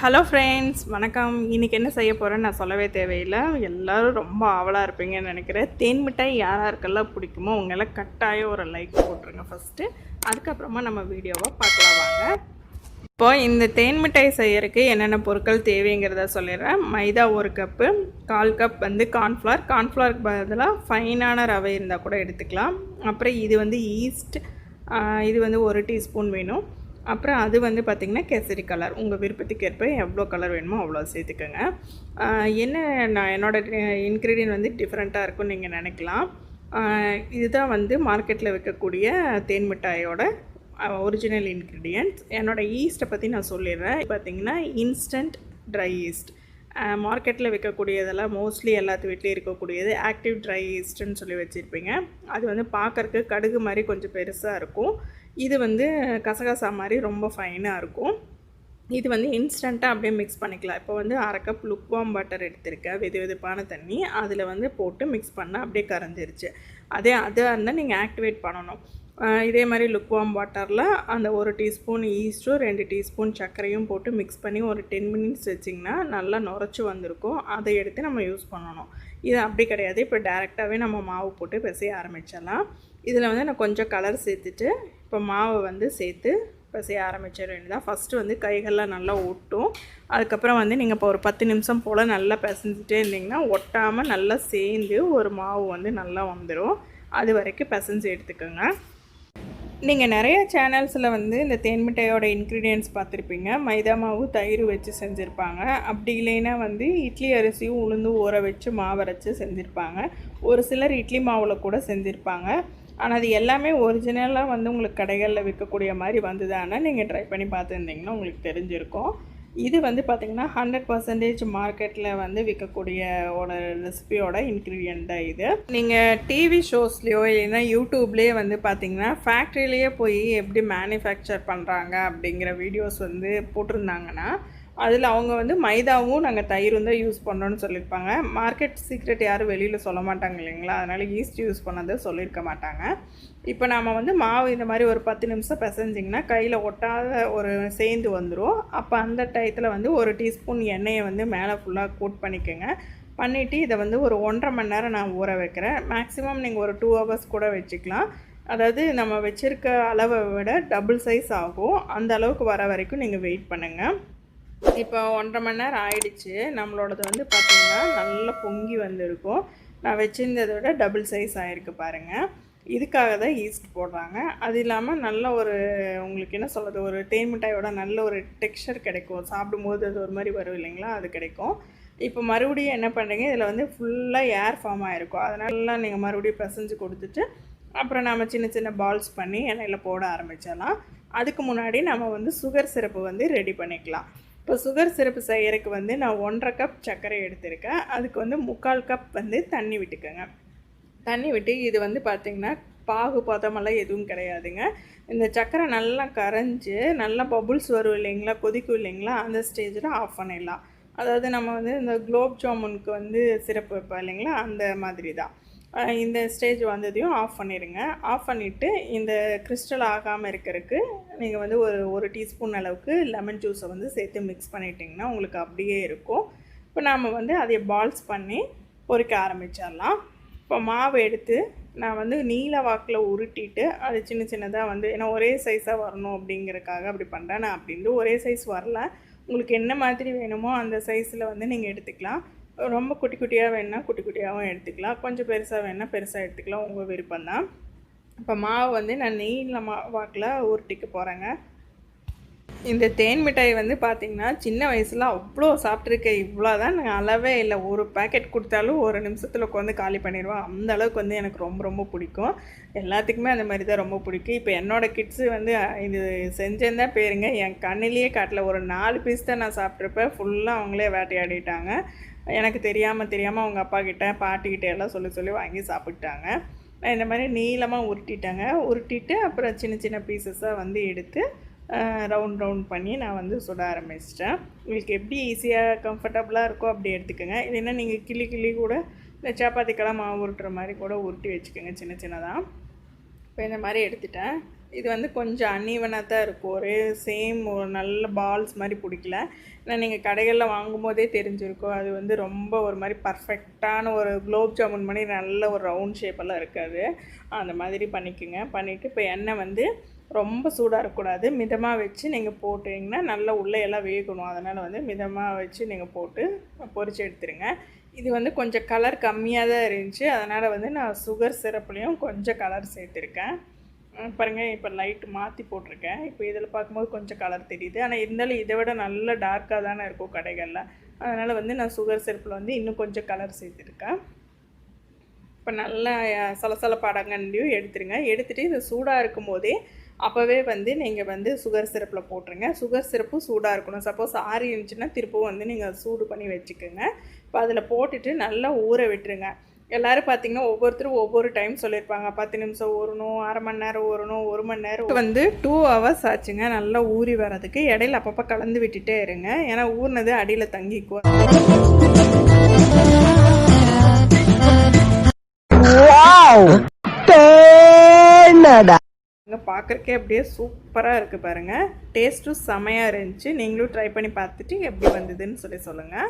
Hello friends, வணக்கம். இன்றைக்கி என்ன செய்ய போகிறேன்னு நான் சொல்லவே தேவையில்லை. எல்லோரும் ரொம்ப ஆவலாக இருப்பீங்கன்னு நினைக்கிறேன். தேன் மிட்டாய் யாராருக்கெல்லாம் பிடிக்குமோ அவங்கெல்லாம் கட்டாயம் ஒரு லைக் போட்டுருங்க ஃபஸ்ட்டு. அதுக்கப்புறமா நம்ம வீடியோவை பார்க்கலாம் வாங்க. இப்போது இந்த தேன் மிட்டாய் செய்யறதுக்கு என்னென்ன பொருட்கள் தேவைங்கிறத சொல்லிடுறேன். மைதா 1 கப்பு, 1/4 கப் கார்ன்ஃப்ளவருக்கு பதிலாக ஃபைனான ரவை இருந்தால் கூட எடுத்துக்கலாம். அப்புறம் இது ஈஸ்ட், இது 1 டீஸ்பூன் வேணும். அப்புறம் அது பார்த்திங்கன்னா கேசரி கலர், உங்கள் விருப்பத்துக்கு ஏற்ப எவ்வளோ கலர் வேணுமோ அவ்வளோ சேர்த்துக்கோங்க. நான் என்னோடய இன்க்ரீடியன்ட் டிஃப்ரெண்ட்டாக இருக்கும்னு நீங்கள் நினைக்கலாம். இதுதான் மார்க்கெட்டில் விற்கக்கூடிய தேன் மிட்டாயோட ஒரிஜினல் இன்க்ரீடியன்ட்ஸ். என்னோடய ஈஸ்ட்டை பற்றி நான் சொல்லிடுறேன். பார்த்திங்கன்னா இன்ஸ்டன்ட் ட்ரை ஈஸ்ட். மார்க்கெட்டில் விற்கக்கூடியதெல்லாம் மோஸ்ட்லி எல்லாத்து வீட்லேயும் இருக்கக்கூடியது ஆக்டிவ் ட்ரை ஈஸ்ட்டுன்னு சொல்லி வச்சுருப்பீங்க. அது பார்க்குறக்கு கடுகு மாதிரி கொஞ்சம் பெருசாக இருக்கும். இது கசகசா மாதிரி ரொம்ப ஃபைனாக இருக்கும். இது இன்ஸ்டண்ட்டாக அப்படியே மிக்ஸ் பண்ணிக்கலாம். இப்போ 1/2 கப் லுக்வார்ம் வாட்டர் எடுத்திருக்கேன், வெது வெதுப்பான தண்ணி. அதில் போட்டு மிக்ஸ் பண்ணால் அப்படியே கரைஞ்சிருச்சு. அதாக இருந்தால் நீங்கள் ஆக்டிவேட் பண்ணணும். இதே மாதிரி லுக்வார்ம் வாட்டரில் அந்த 1 டீஸ்பூன் ஈஸ்ட்டும் 2 டீஸ்பூன் சர்க்கரையும் போட்டு மிக்ஸ் பண்ணி ஒரு 10 மினிட்ஸ் வச்சிங்கன்னா நல்லா நுரைச்சி வந்திருக்கும். அதை எடுத்து நம்ம யூஸ் பண்ணணும். இது அப்படி கிடையாது. இப்போ டேரெக்டாகவே நம்ம மாவு போட்டு பிசைய ஆரம்பிச்சிடலாம். இதில் நான் கொஞ்சம் கலர் சேர்த்துட்டு இப்போ மாவை சேர்த்து பிசைய ஆரம்பிச்சிட வேண்டியதான். ஃபஸ்ட்டு கைகள்லாம் நல்லா ஒட்டும். அதுக்கப்புறம் நீங்கள் இப்போ ஒரு 10 நிமிஷம் போல் நல்லா பிசைஞ்சிட்டே இருந்திங்கன்னா ஒட்டாமல் நல்லா சேர்ந்து ஒரு மாவு நல்லா வந்துடும். அது வரைக்கும் பிசைஞ்சு எடுத்துக்கோங்க. நீங்கள் நிறைய சேனல்ஸில் இந்த தேன் மிட்டாயோட இன்க்ரீடியன்ட்ஸ் பார்த்துருப்பீங்க. மைதா மாவு, தயிர் வச்சு செஞ்சுருப்பாங்க. அப்படி இல்லைன்னா இட்லி அரிசியும் உளுந்து ஊற வச்சு மாவரைச்சி செஞ்சுருப்பாங்க. ஒரு சிலர் இட்லி மாவில் கூட செஞ்சுருப்பாங்க. ஆனால் அது எல்லாமே ஒரிஜினலாக உங்களுக்கு கடைகளில் விற்கக்கூடிய மாதிரி வந்ததானா நீங்கள் ட்ரை பண்ணி பார்த்துருந்தீங்கன்னா உங்களுக்கு தெரிஞ்சிருக்கும். இது பார்த்திங்கன்னா 100% மார்க்கெட்டில் விற்கக்கூடிய ரெசிபியோட இன்க்ரீடியன்ட் தான் இது. நீங்கள் டிவி ஷோஸ்லேயோ இல்லைன்னா யூடியூப்லேயே பார்த்திங்கன்னா ஃபேக்ட்ரிலேயே போய் எப்படி மேனுஃபேக்சர் பண்ணுறாங்க அப்படிங்கிற வீடியோஸ் போட்டிருந்தாங்கன்னா அதில் அவங்க மைதாவும் நாங்கள் தயிரும் தான் யூஸ் பண்ணோன்னு சொல்லியிருப்பாங்க. மார்க்கெட் சீக்ரெட் யாரும் வெளியில் சொல்ல மாட்டாங்க இல்லைங்களா, அதனால் ஈஸ்ட் யூஸ் பண்ணதை சொல்லியிருக்க மாட்டாங்க. இப்போ நாம் மாவு இந்த மாதிரி ஒரு 10 நிமிஷம் பிசைஞ்சிங்கன்னா கையில் ஒட்டாத ஒரு சேர்ந்து வந்துடும். அப்போ அந்த டயத்தில் 1 டீஸ்பூன் எண்ணெயை மேலே ஃபுல்லாக கோட் பண்ணிக்கோங்க. பண்ணிவிட்டு இதை ஒரு 1.5 மணி நேரம் நான் ஊற வைக்கிறேன். மேக்ஸிமம் நீங்கள் ஒரு 2 ஹவர்ஸ் கூட வச்சுக்கலாம். அதாவது நம்ம வச்சுருக்க அளவை விட டபுள் சைஸ் ஆகும். அந்த அளவுக்கு வர வரைக்கும் நீங்கள் வெயிட் பண்ணுங்கள். இப்போ 1.5 மணி நேரம் ஆயிடுச்சு. நம்மளோடது பார்த்திங்கன்னா நல்லா பொங்கி வந்திருக்கும். நான் வச்சுருந்ததை விட டபுள் சைஸ் ஆகிருக்கு பாருங்கள். இதுக்காக தான் ஈஸ்ட் போடுறாங்க. அது இல்லாமல் நல்ல ஒரு உங்களுக்கு என்ன சொல்கிறது, ஒரு தேன் மிட்டாயோட நல்ல ஒரு டெக்ஸ்சர் கிடைக்கும். சாப்பிடும்போது அது ஒரு மாதிரி வரும் இல்லைங்களா, அது கிடைக்கும். இப்போ மறுபடியும் என்ன பண்ணுறீங்க, இதில் ஃபுல்லாக ஏர் ஃபார்ம் ஆகிருக்கும். அதனால நீங்கள் மறுபடியும் பிசைஞ்சு கொடுத்துட்டு அப்புறம் நம்ம சின்ன சின்ன பால்ஸ் பண்ணி எண்ணெயில் போட ஆரம்பிச்சிடலாம். அதுக்கு முன்னாடி நம்ம சுகர் சிரப்பு ரெடி பண்ணிக்கலாம். இப்போ சுகர் சிரப்பு செய்கிறதுக்கு நான் 1.5 கப் சர்க்கரை எடுத்திருக்கேன். அதுக்கு 3/4 கப் தண்ணி விட்டுக்கோங்க. தண்ணி விட்டு இது பார்த்திங்கன்னா பாகு பதமெல்லாம் எதுவும் கிடையாதுங்க. இந்த சர்க்கரை நல்லா கரைஞ்சி நல்லா பபுள்ஸ் வரும் இல்லைங்களா, கொதிக்கும் இல்லைங்களா, அந்த ஸ்டேஜில் ஆஃப் பண்ணிடலாம். அதாவது நம்ம இந்த குலோப் ஜாமுனுக்கு சிரப்பு வைப்போம் இல்லைங்களா, அந்த மாதிரி தான். இந்த ஸ்டேஜ் வந்ததையும் ஆஃப் பண்ணிடுங்க. ஆஃப் பண்ணிவிட்டு இந்த கிறிஸ்டல் ஆகாமல் இருக்கிறதுக்கு நீங்கள் ஒரு டீஸ்பூன் அளவுக்கு லெமன் ஜூஸை சேர்த்து மிக்ஸ் பண்ணிட்டிங்கன்னா உங்களுக்கு அப்படியே இருக்கும். இப்போ நாம் அதை பால்ஸ் பண்ணி பொரிக்க ஆரம்பிச்சிடலாம். இப்போ மாவு எடுத்து நான் நீல வாக்கில் உருட்டிட்டு அது சின்ன சின்னதாக ஏன்னா ஒரே சைஸாக வரணும் அப்படிங்கிறதுக்காக அப்படி பண்ணுறேன். நான் அப்படின்ட்டு ஒரே சைஸ் வரல. உங்களுக்கு என்ன மாதிரி வேணுமோ அந்த சைஸில் நீங்கள் எடுத்துக்கலாம். ரொம்ப குட்டி குட்டியாக வேணுன்னா குட்டி குட்டியாகவும் எடுத்துக்கலாம். கொஞ்சம் பெருசாக வேணுன்னா பெருசாக எடுத்துக்கலாம், உங்கள் விருப்பம்தான். இப்போ மாவு நான் நீல வாக்கில் உருட்டிக்க போகிறேங்க. இந்த தேன் மிட்டாய் பார்த்திங்கன்னா சின்ன வயசில் அவ்வளோ சாப்பிட்ருக்கேன். இவ்வளோ தான் நான் அளவே இல்லை. ஒரு பேக்கெட் கொடுத்தாலும் ஒரு நிமிஷத்தில் உட்காந்து காலி பண்ணிடுவேன். அந்த அளவுக்கு எனக்கு ரொம்ப ரொம்ப பிடிக்கும். எல்லாத்துக்குமே அந்த மாதிரி தான் ரொம்ப பிடிக்கும். இப்போ என்னோடய கிட்ஸு இது செஞ்சேன்னு பேருங்க, என் கண்ணிலேயே காட்டல. ஒரு 4 பீஸ் தான் நான் சாப்பிட்ருப்பேன். ஃபுல்லாக அவங்களே வேட்டையாடிட்டாங்க. எனக்கு தெரியாமல் அவங்க அப்பா கிட்டே பாட்டிக்கிட்ட எல்லாம் சொல்லி வாங்கி சாப்பிட்டாங்க. நான் இந்த மாதிரி நீளமாக உருட்டிட்டு அப்புறம் சின்ன சின்ன பீசஸாக எடுத்து ரவுண்ட் பண்ணி நான் சுட ஆரம்பிச்சிட்டேன். உங்களுக்கு எப்படி ஈஸியாக கம்ஃபர்டபுளாக இருக்கோ அப்படி எடுத்துக்கோங்க. இல்லைன்னா நீங்கள் கிளி கூட இந்த சப்பாத்திக்கெல்லாம் மாவு உருட்டுற மாதிரி கூட உருட்டி வச்சுக்கோங்க சின்ன சின்னதாக. இப்போ இந்த மாதிரி எடுத்துட்டேன். இது வந்து கொஞ்சம் அன்ஈவனாக தான் இருக்கும், ஒரே சேம் ஒரு நல்ல பால்ஸ் மாதிரி பிடிக்கல. ஏன்னா நீங்கள் கடைகளில் வாங்கும்போதே தெரிஞ்சிருக்கும், அது வந்து ரொம்ப ஒரு மாதிரி பர்ஃபெக்டான ஒரு குலோப் ஜாமுன் மாதிரி நல்ல ஒரு ரவுண்ட் ஷேப்பெல்லாம் இருக்காது. அந்த மாதிரி பண்ணிக்கோங்க. பண்ணிவிட்டு இப்போ எண்ணெய் வந்து ரொம்ப சூடாக இருக்கக்கூடாது, மிதமாக வச்சு நீங்கள் போட்டிங்கன்னா நல்லா உள்ளே எல்லாம் வேகணும். அதனால் வந்து மிதமாக வச்சு நீங்கள் போட்டு பொரிச்சு எடுத்துருங்க. இது வந்து கொஞ்சம் கலர் கம்மியாக தான் இருந்துச்சு, அதனால் வந்து நான் சுகர் சிரப்புலேயும் கொஞ்சம் கலர் சேர்த்துருக்கேன். பாருங்கள், இப்போ லைட்டு மாற்றி போட்டிருக்கேன். இப்போ இதில் பார்க்கும்போது கொஞ்சம் கலர் தெரியுது, ஆனால் இருந்தாலும் இதை விட நல்ல டார்க்காக தானே இருக்கும் கடைகளில். அதனால் வந்து நான் சுகர் சிரப்பில் வந்து இன்னும் கொஞ்சம் கலர் சேர்த்துருக்கேன். இப்போ நல்லா சலசலப்பாடங்கண்டியும் எடுத்துருங்க. எடுத்துகிட்டு இது சூடாக இருக்கும் போதே அப்போவே வந்து நீங்கள் வந்து சுகர் சிரப்பில் போட்டுருங்க. சுகர் சிரப்பும் சூடாக இருக்கணும். சப்போஸ் ஆறி இருந்துச்சுன்னா திருப்பவும் வந்து நீங்கள் சூடு பண்ணி வச்சுக்கோங்க. இப்போ அதில் போட்டுட்டு நல்லா ஊற விட்டுருங்க. எல்லோரும் பார்த்திங்கன்னா ஒவ்வொருத்தரும் ஒவ்வொரு டைம் சொல்லியிருப்பாங்க, 10 நிமிஷம் ஊறணும், அரை மணி நேரம் ஊறணும், 1 மணி நேரம். வந்து 2 hours ஆச்சுங்க நல்லா ஊறி வர்றதுக்கு. இடையில அப்பப்போ கலந்து விட்டுட்டே இருங்க, ஏன்னா ஊறினது அடியில் தங்கிக்கும். பார்க்குறக்கே அப்படியே சூப்பராக இருக்குது பாருங்கள். டேஸ்ட்டும் செமையாக இருந்துச்சு. நீங்களும் ட்ரை பண்ணி பார்த்துட்டு எப்படி வந்ததுன்னு சொல்லுங்கள்.